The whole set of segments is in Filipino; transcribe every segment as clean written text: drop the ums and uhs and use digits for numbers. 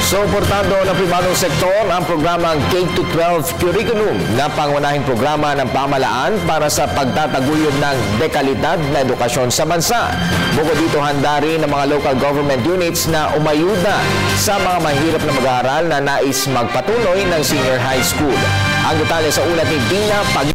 Suportado ng pribadong sektor ang programang K-12 Curriculum na pangunahing programa ng pamahalaan para sa pagtataguyod ng dekalidad na edukasyon sa bansa. Bukod dito, handa rin ng mga local government units na umayuda sa mga mahirap na mag-aaral na nais magpatuloy ng senior high school. Ang detalye sa ulat ni Dina Pag.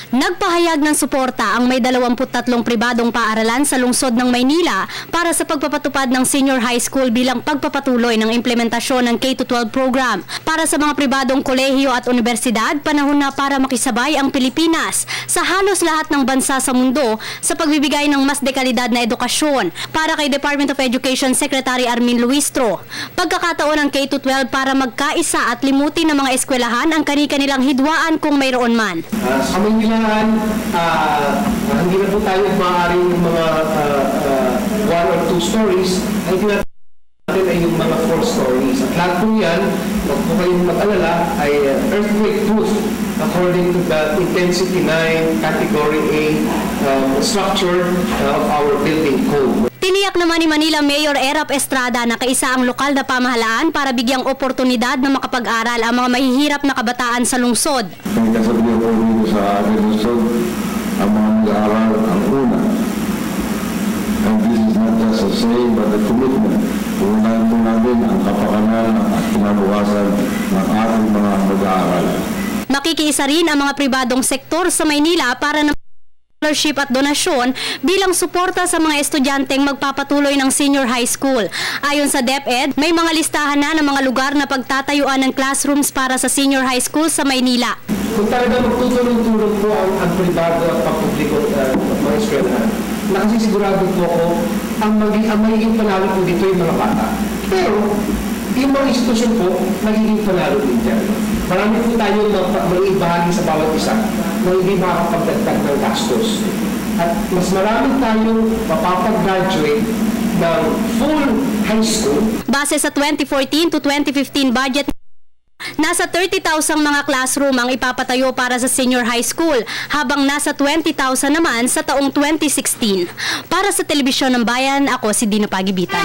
Nagpahayag ng suporta ang may 23 pribadong paaralan sa lungsod ng Maynila para sa pagpapatupad ng senior high school bilang pagpapatuloy ng implementasyon ng K-12 program. Para sa mga pribadong kolehiyo at universidad, panahon na para makisabay ang Pilipinas sa halos lahat ng bansa sa mundo sa pagbibigay ng mas dekalidad na edukasyon. Para kay Department of Education Secretary Armin Luistro, pagkakataon ng K-12 para magkaisa at limutin ng mga eskwelahan ang kani-kanilang hidwaan kung mayroon man. Sa Maynila, hindi na po tayo maaaring mga 1 or 2 stories, ay natin ay yung mga 4 stories. At lahat po yan, huwag po kayong mag-alala, ay earthquake proof according to the Intensity 9 Category A structure of our building code. Tiniyak naman ni Manila Mayor Erap Estrada na kaisa ang lokal na pamahalaan para bigyang oportunidad na makapag-aral ang mga mahihirap na kabataan sa lungsod. Ang kasabihan po dito sa ating lungsod, ang mga mag-aaral ang una. And this is not just a saying but a commitment. Unahin po natin ang kapakanan at kinabukasan ng ating mga mag-aaral. Makikiisa rin ang mga pribadong sektor sa Maynila para na scholarship at donasyon bilang suporta sa mga estudyanteng magpapatuloy ng senior high school. Ayon sa DepEd, may mga listahan na ng mga lugar na pagtatayuan ng classrooms para sa senior high school sa Maynila. Kung talaga magtutulong-tulong po ang pribado at pampubliko at mga eskwelahan, nakasisigurado po ako ang magiging panalo po dito yung mga bata. Pero yung mga institusyon po, magiging panalo din dyan. Marami po tayo mag-ibahagi sa bawat isa na hindi makakapagdagdag ng gastos. At mas marami tayong mapapag-graduate ng full high school. Base sa 2014 to 2015 budget, nasa 30,000 mga classroom ang ipapatayo para sa senior high school, habang nasa 20,000 naman sa taong 2016. Para sa Telebisyon ng Bayan, ako si Dina Pagibitan.